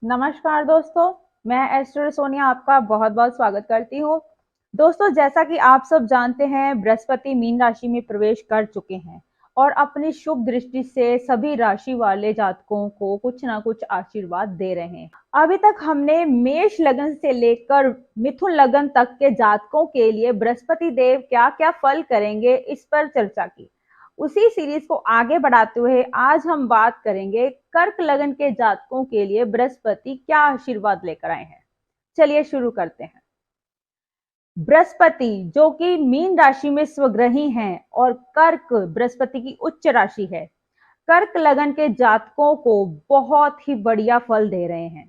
नमस्कार दोस्तों, मैं एस्ट्रो सोनिया आपका बहुत बहुत स्वागत करती हूँ। दोस्तों, जैसा कि आप सब जानते हैं, बृहस्पति मीन राशि में प्रवेश कर चुके हैं और अपनी शुभ दृष्टि से सभी राशि वाले जातकों को कुछ ना कुछ आशीर्वाद दे रहे हैं। अभी तक हमने मेष लगन से लेकर मिथुन लगन तक के जातकों के लिए बृहस्पति देव क्या क्या फल करेंगे इस पर चर्चा की। उसी सीरीज को आगे बढ़ाते हुए आज हम बात करेंगे कर्क लगन के जातकों के लिए बृहस्पति क्या आशीर्वाद लेकर आए हैं। चलिए शुरू करते हैं। बृहस्पति जो कि मीन राशि में स्वग्रही हैं और कर्क बृहस्पति की उच्च राशि है, कर्क लगन के जातकों को बहुत ही बढ़िया फल दे रहे हैं।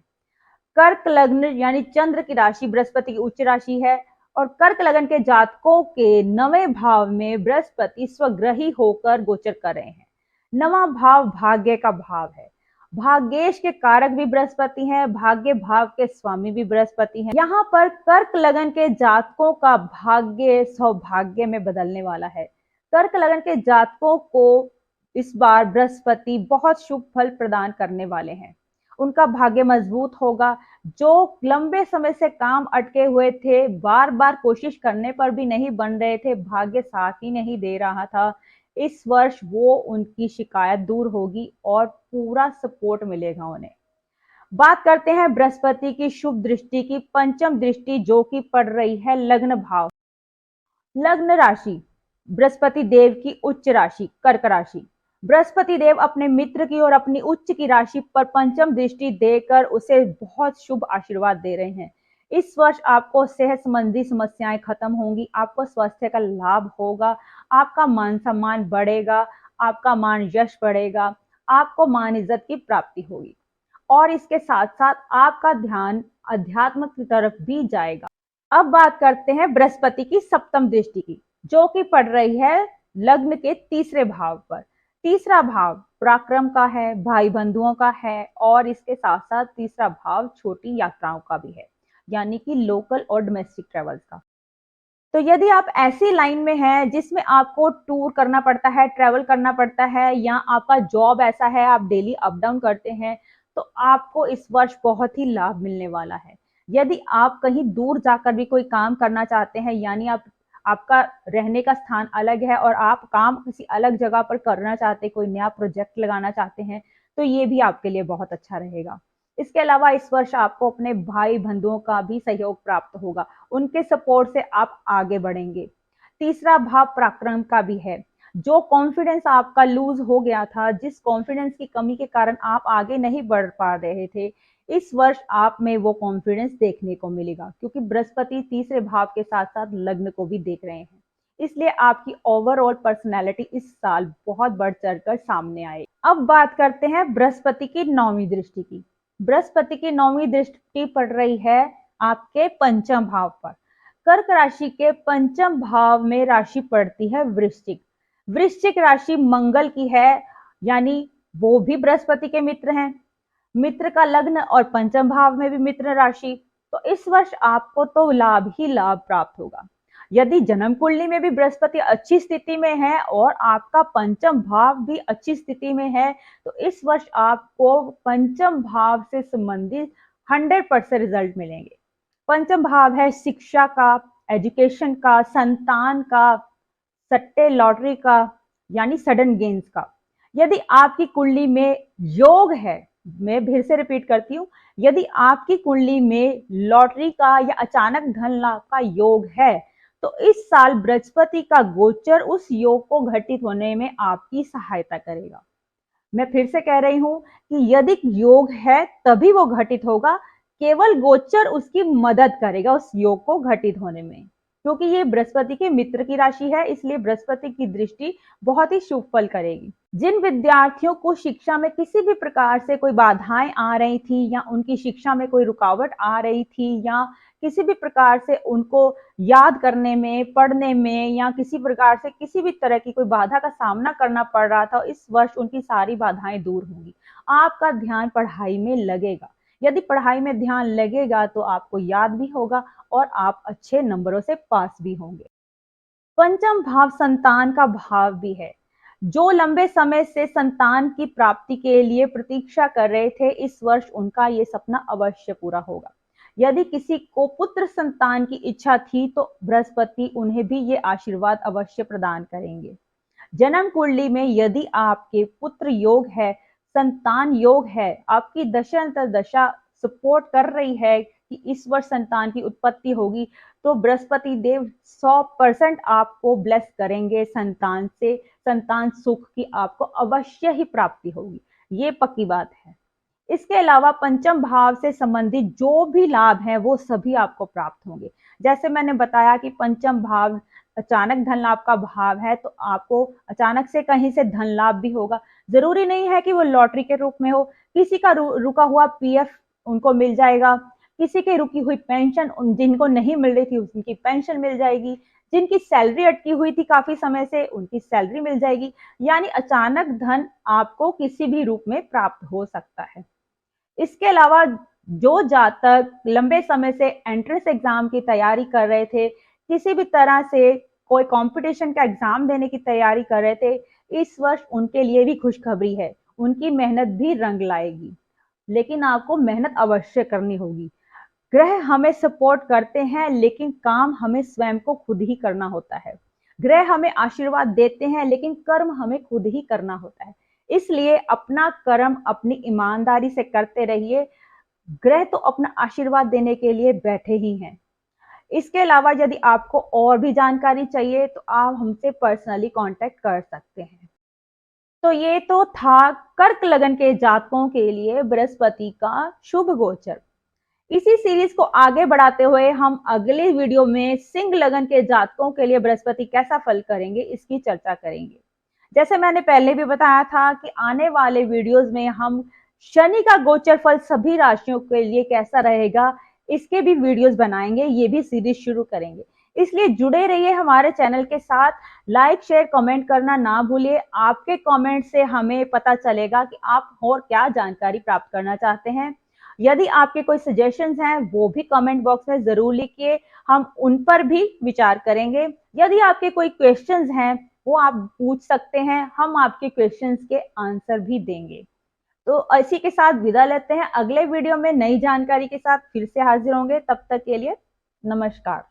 कर्क लग्न यानी चंद्र की राशि बृहस्पति की उच्च राशि है और कर्क लगन के जातकों के नवे भाव में बृहस्पति स्वग्रही होकर गोचर कर रहे हैं। नवा भाव भाग्य का भाव है। भाग्येश के कारक भी बृहस्पति हैं, भाग्य भाव के स्वामी भी बृहस्पति हैं। यहाँ पर कर्क लगन के जातकों का भाग्य सौभाग्य में बदलने वाला है। कर्क लगन के जातकों को इस बार बृहस्पति बहुत शुभ फल प्रदान करने वाले हैं। उनका भाग्य मजबूत होगा। जो लंबे समय से काम अटके हुए थे, बार बार कोशिश करने पर भी नहीं बन रहे थे, भाग्य साथ ही नहीं दे रहा था, इस वर्ष वो उनकी शिकायत दूर होगी और पूरा सपोर्ट मिलेगा उन्हें। बात करते हैं बृहस्पति की शुभ दृष्टि की, पंचम दृष्टि जो कि पड़ रही है लग्न भाव, लग्न राशि बृहस्पति देव की उच्च राशि कर्क राशि। बृहस्पति देव अपने मित्र की और अपनी उच्च की राशि पर पंचम दृष्टि देकर उसे बहुत शुभ आशीर्वाद दे रहे हैं। इस वर्ष आपको सेहत संबंधी समस्याएं खत्म होंगी, आपको स्वास्थ्य का लाभ होगा, आपका मान सम्मान बढ़ेगा, आपका मान यश बढ़ेगा, आपको मान इज्जत की प्राप्ति होगी और इसके साथ साथ आपका ध्यान अध्यात्म की तरफ भी जाएगा। अब बात करते हैं बृहस्पति की सप्तम दृष्टि की, जो कि पड़ रही है लग्न के तीसरे भाव पर। तीसरा भाव पराक्रम का है, भाई बंधुओं का है और इसके साथ साथ तीसरा भाव छोटी यात्राओं का भी है, यानी कि लोकल और डोमेस्टिक ट्रेवल्स का। तो यदि आप ऐसी लाइन में हैं जिसमें आपको टूर करना पड़ता है, ट्रेवल करना पड़ता है, या आपका जॉब ऐसा है आप डेली अप डाउन करते हैं, तो आपको इस वर्ष बहुत ही लाभ मिलने वाला है। यदि आप कहीं दूर जाकर भी कोई काम करना चाहते हैं, यानी आपका रहने का स्थान अलग है और आप काम किसी अलग जगह पर करना चाहते हैं, कोई नया प्रोजेक्ट लगाना चाहते हैं, तो ये भी आपके लिए बहुत अच्छा रहेगा। इसके अलावा इस वर्ष आपको अपने भाई बंधुओं का भी सहयोग प्राप्त होगा, उनके सपोर्ट से आप आगे बढ़ेंगे। तीसरा भाव पराक्रम का भी है। जो कॉन्फिडेंस आपका लूज हो गया था, जिस कॉन्फिडेंस की कमी के कारण आप आगे नहीं बढ़ पा रहे थे, इस वर्ष आप में वो कॉन्फिडेंस देखने को मिलेगा, क्योंकि बृहस्पति तीसरे भाव के साथ साथ लग्न को भी देख रहे हैं। इसलिए आपकी ओवरऑल पर्सनैलिटी इस साल बहुत बढ़ चढ़कर सामने आएगी। अब बात करते हैं बृहस्पति की नौवीं दृष्टि की। बृहस्पति की नौवीं दृष्टि पड़ रही है आपके पंचम भाव पर। कर्क राशि के पंचम भाव में राशि पड़ती है वृश्चिक। वृश्चिक राशि मंगल की है, यानी वो भी बृहस्पति के मित्र हैं। मित्र का लग्न और पंचम भाव में भी मित्र राशि, तो इस वर्ष आपको तो लाभ ही लाभ प्राप्त होगा। यदि जन्म कुंडली में भी बृहस्पति अच्छी स्थिति में है और आपका पंचम भाव भी अच्छी स्थिति में है, तो इस वर्ष आपको पंचम भाव से संबंधित 100% रिजल्ट मिलेंगे। पंचम भाव है शिक्षा का, एजुकेशन का, संतान का, सट्टे लॉटरी का, यानी सडन गेन्स का। यदि आपकी कुंडली में योग है, मैं फिर से रिपीट करती हूँ, यदि आपकी कुंडली में लॉटरी का या अचानक धन लाभ का योग है, तो इस साल बृहस्पति का गोचर उस योग को घटित होने में आपकी सहायता करेगा। मैं फिर से कह रही हूं कि यदि योग है तभी वो घटित होगा, केवल गोचर उसकी मदद करेगा उस योग को घटित होने में, क्योंकि ये बृहस्पति के मित्र की राशि है, इसलिए बृहस्पति की दृष्टि बहुत ही शुभ फल करेगी। जिन विद्यार्थियों को शिक्षा में किसी भी प्रकार से कोई बाधाएं आ रही थी, या उनकी शिक्षा में कोई रुकावट आ रही थी, या किसी भी प्रकार से उनको याद करने में, पढ़ने में, या किसी प्रकार से किसी भी तरह की कोई बाधा का सामना करना पड़ रहा था, इस वर्ष उनकी सारी बाधाएं दूर होंगी। आपका ध्यान पढ़ाई में लगेगा। यदि पढ़ाई में ध्यान लगेगा तो आपको याद भी होगा और आप अच्छे नंबरों से पास भी होंगे। पंचम भाव संतान का भाव भी है। जो लंबे समय से संतान की प्राप्ति के लिए प्रतीक्षा कर रहे थे, इस वर्ष उनका ये सपना अवश्य पूरा होगा। यदि किसी को पुत्र संतान की इच्छा थी तो बृहस्पति उन्हें भी ये आशीर्वाद अवश्य प्रदान करेंगे। जन्म कुंडली में यदि आपके पुत्र योग है, संतान योग है, आपकी दशा अंतर्दशा सपोर्ट कर रही है कि इस वर्ष संतान की उत्पत्ति होगी, तो बृहस्पति देव 100% आपको ब्लेस करेंगे संतान से, संतान सुख की आपको अवश्य ही प्राप्ति होगी, ये पक्की बात है। इसके अलावा पंचम भाव से संबंधित जो भी लाभ हैं वो सभी आपको प्राप्त होंगे। जैसे मैंने बताया कि पंचम भाव अचानक धन लाभ का भाव है, तो आपको अचानक से कहीं से धन लाभ भी होगा। जरूरी नहीं है कि वो लॉटरी के रूप में हो, किसी का रुका हुआ पीएफ उनको मिल जाएगा, किसी की रुकी हुई पेंशन जिनको नहीं मिल रही थी उनकी पेंशन मिल जाएगी, जिनकी सैलरी अटकी हुई थी काफी समय से उनकी सैलरी मिल जाएगी। यानी अचानक धन आपको किसी भी रूप में प्राप्त हो सकता है। इसके अलावा जो जातक लंबे समय से एंट्रेंस एग्जाम की तैयारी कर रहे थे, किसी भी तरह से कोई कंपटीशन का एग्जाम देने की तैयारी कर रहे थे, इस वर्ष उनके लिए भी खुशखबरी है, उनकी मेहनत भी रंग लाएगी। लेकिन आपको मेहनत अवश्य करनी होगी। ग्रह हमें सपोर्ट करते हैं, लेकिन काम हमें स्वयं को खुद ही करना होता है। ग्रह हमें आशीर्वाद देते हैं, लेकिन कर्म हमें खुद ही करना होता है। इसलिए अपना कर्म अपनी ईमानदारी से करते रहिए। ग्रह तो अपना आशीर्वाद देने के लिए बैठे ही हैं। इसके अलावा यदि आपको और भी जानकारी चाहिए तो आप हमसे पर्सनली कांटेक्ट कर सकते हैं। तो ये तो था कर्क लगन के जातकों के लिए बृहस्पति का शुभ गोचर। इसी सीरीज को आगे बढ़ाते हुए हम अगले वीडियो में सिंह लगन के जातकों के लिए बृहस्पति कैसा फल करेंगे इसकी चर्चा करेंगे। जैसे मैंने पहले भी बताया था कि आने वाले वीडियोस में हम शनि का गोचर फल सभी राशियों के लिए कैसा रहेगा इसके भी वीडियोस बनाएंगे, ये भी सीरीज शुरू करेंगे। इसलिए जुड़े रहिए हमारे चैनल के साथ, लाइक शेयर कमेंट करना ना भूलिए। आपके कमेंट से हमें पता चलेगा कि आप और क्या जानकारी प्राप्त करना चाहते हैं। यदि आपके कोई सजेशंस हैं वो भी कमेंट बॉक्स में जरूर लिखिए, हम उन पर भी विचार करेंगे। यदि आपके कोई क्वेश्चंस हैं वो आप पूछ सकते हैं, हम आपके क्वेश्चंस के आंसर भी देंगे। तो इसी के साथ विदा लेते हैं, अगले वीडियो में नई जानकारी के साथ फिर से हाजिर होंगे। तब तक के लिए नमस्कार।